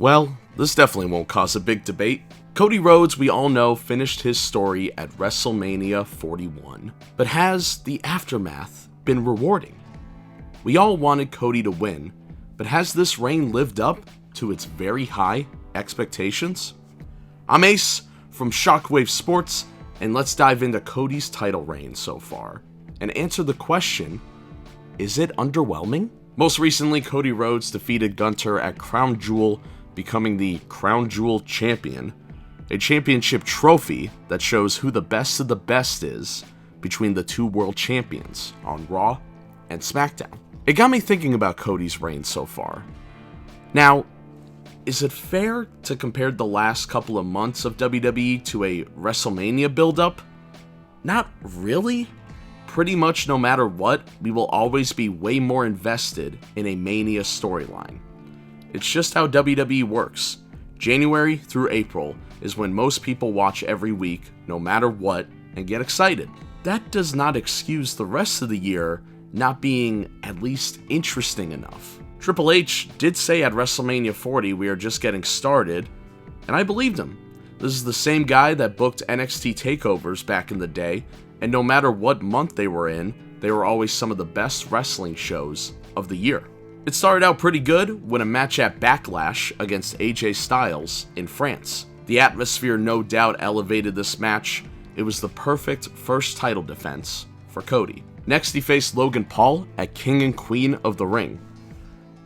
Well, this definitely won't cause a big debate. Cody Rhodes, we all know, finished his story at WrestleMania 41. But has the aftermath been rewarding? We all wanted Cody to win, but has this reign lived up to its very high expectations? I'm Ace from Shockwave Sports, and let's dive into Cody's title reign so far and answer the question, is it underwhelming? Most recently, Cody Rhodes defeated Gunther at Crown Jewel, becoming the Crown Jewel Champion, a championship trophy that shows who the best of the best is between the two world champions on Raw and SmackDown. It got me thinking about Cody's reign so far. Now, is it fair to compare the last couple of months of WWE to a WrestleMania build-up? Not really. Pretty much no matter what, we will always be way more invested in a Mania storyline. It's just how WWE works. January through April is when most people watch every week, no matter what, and get excited. That does not excuse the rest of the year not being at least interesting enough. Triple H did say at WrestleMania 40 we are just getting started, and I believed him. This is the same guy that booked NXT takeovers back in the day, and no matter what month they were in, they were always some of the best wrestling shows of the year. It started out pretty good when a match at Backlash against AJ Styles in France. The atmosphere no doubt elevated this match. It was the perfect first title defense for Cody. Next, he faced Logan Paul at King and Queen of the Ring.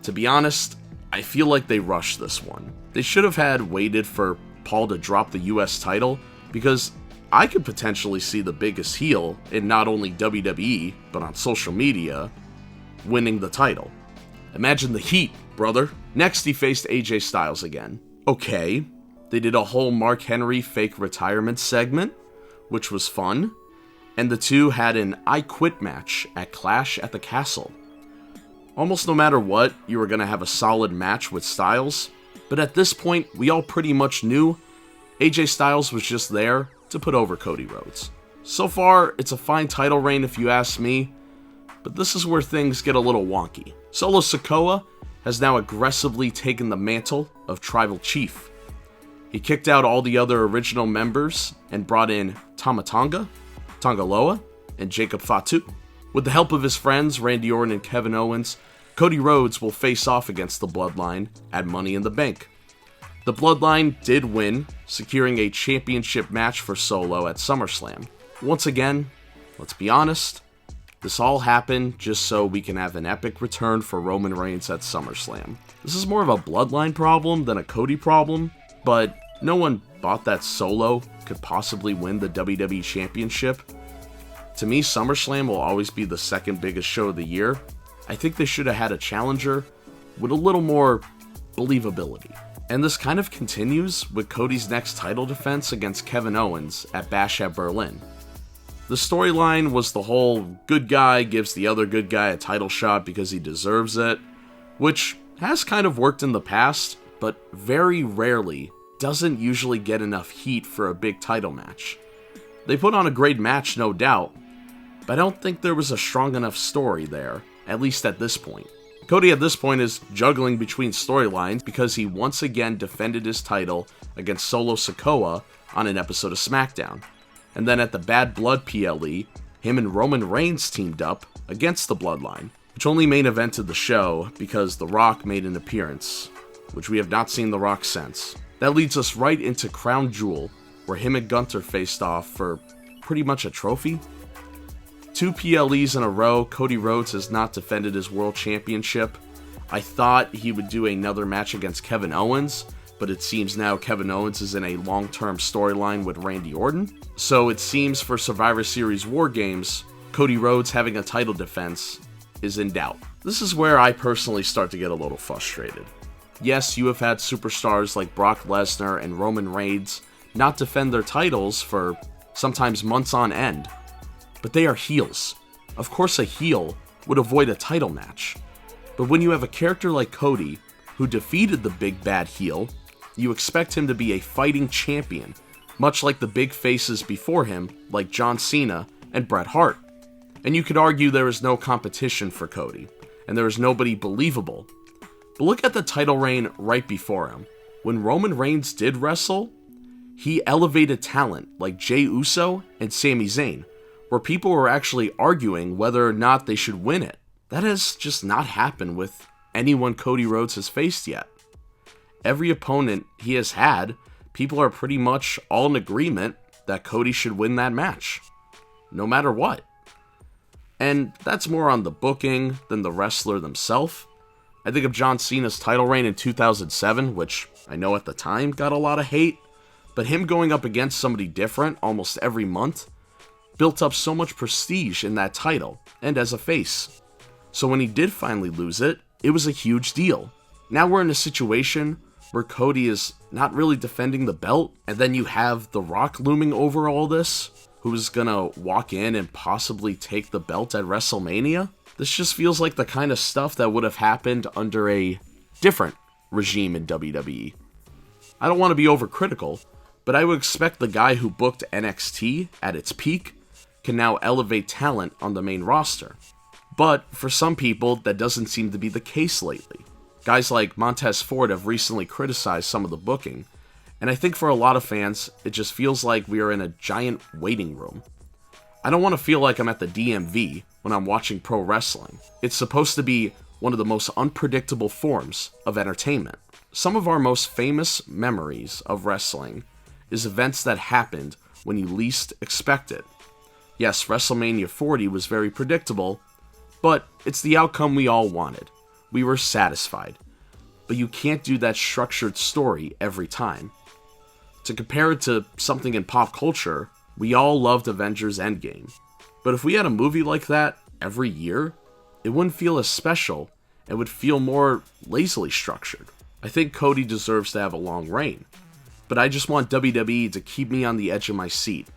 To be honest, I feel like they rushed this one. They should have had waited for Paul to drop the US title, because I could potentially see the biggest heel in not only WWE, but on social media, winning the title. Imagine the heat, brother. Next, he faced AJ Styles again. Okay, they did a whole Mark Henry fake retirement segment, which was fun, and the two had an I Quit match at Clash at the Castle. Almost no matter what, you were going to have a solid match with Styles, but at this point, we all pretty much knew AJ Styles was just there to put over Cody Rhodes. So far, it's a fine title reign if you ask me, but this is where things get a little wonky. Solo Sikoa has now aggressively taken the mantle of Tribal Chief. He kicked out all the other original members and brought in Tama Tonga, Tonga Loa, and Jacob Fatu. With the help of his friends Randy Orton and Kevin Owens, Cody Rhodes will face off against the Bloodline at Money in the Bank. The Bloodline did win, securing a championship match for Solo at SummerSlam. Once again, let's be honest, this all happened just so we can have an epic return for Roman Reigns at SummerSlam. This is more of a Bloodline problem than a Cody problem, but no one thought that Solo could possibly win the WWE Championship. To me, SummerSlam will always be the second biggest show of the year. I think they should have had a challenger with a little more believability. And this kind of continues with Cody's next title defense against Kevin Owens at Bash at Berlin. The storyline was the whole good guy gives the other good guy a title shot because he deserves it, which has kind of worked in the past, but very rarely doesn't usually get enough heat for a big title match. They put on a great match, no doubt, but I don't think there was a strong enough story there, at least at this point. Cody at this point is juggling between storylines because he once again defended his title against Solo Sikoa on an episode of SmackDown. And then at the Bad Blood PLE, him and Roman Reigns teamed up against the Bloodline, which only main evented the show because The Rock made an appearance, which we have not seen The Rock since. That leads us right into Crown Jewel, where him and Gunther faced off for pretty much a trophy. 2 PLEs in a row, Cody Rhodes has not defended his world championship. I thought he would do another match against Kevin Owens, but it seems now Kevin Owens is in a long-term storyline with Randy Orton. So it seems for Survivor Series War Games, Cody Rhodes having a title defense is in doubt. This is where I personally start to get a little frustrated. Yes, you have had superstars like Brock Lesnar and Roman Reigns not defend their titles for sometimes months on end, but they are heels. Of course a heel would avoid a title match. But when you have a character like Cody, who defeated the big bad heel, you expect him to be a fighting champion, much like the big faces before him, like John Cena and Bret Hart. And you could argue there is no competition for Cody, and there is nobody believable. But look at the title reign right before him. When Roman Reigns did wrestle, he elevated talent like Jey Uso and Sami Zayn, where people were actually arguing whether or not they should win it. That has just not happened with anyone Cody Rhodes has faced yet. Every opponent he has had, people are pretty much all in agreement that Cody should win that match, no matter what. And that's more on the booking than the wrestler themselves. I think of John Cena's title reign in 2007, which I know at the time got a lot of hate, but him going up against somebody different almost every month built up so much prestige in that title, and as a face. So when he did finally lose it, it was a huge deal. Now we're in a situation where Cody is not really defending the belt, and then you have The Rock looming over all this, who's gonna walk in and possibly take the belt at WrestleMania. This just feels like the kind of stuff that would have happened under a different regime in WWE. I don't want to be overcritical, but I would expect the guy who booked NXT at its peak can now elevate talent on the main roster. But for some people, that doesn't seem to be the case lately. Guys like Montez Ford have recently criticized some of the booking, and I think for a lot of fans, it just feels like we are in a giant waiting room. I don't want to feel like I'm at the DMV when I'm watching pro wrestling. It's supposed to be one of the most unpredictable forms of entertainment. Some of our most famous memories of wrestling is events that happened when you least expect it. Yes, WrestleMania 40 was very predictable, but it's the outcome we all wanted. We were satisfied. But you can't do that structured story every time. To compare it to something in pop culture, we all loved Avengers Endgame. But if we had a movie like that every year, it wouldn't feel as special and would feel more lazily structured. I think Cody deserves to have a long reign, but I just want WWE to keep me on the edge of my seat.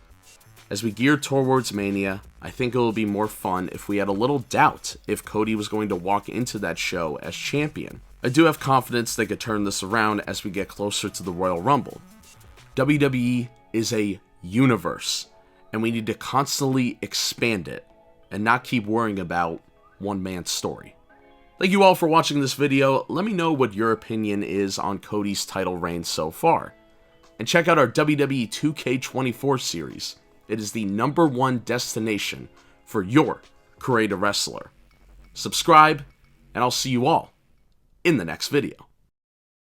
As we gear towards Mania, I think it will be more fun if we had a little doubt if Cody was going to walk into that show as champion. I do have confidence they could turn this around as we get closer to the Royal Rumble. WWE is a universe, and we need to constantly expand it and not keep worrying about one man's story. Thank you all for watching this video. Let me know what your opinion is on Cody's title reign so far. And check out our WWE 2K24 series. It is the #1 destination for your creative wrestler. Subscribe, and I'll see you all in the next video.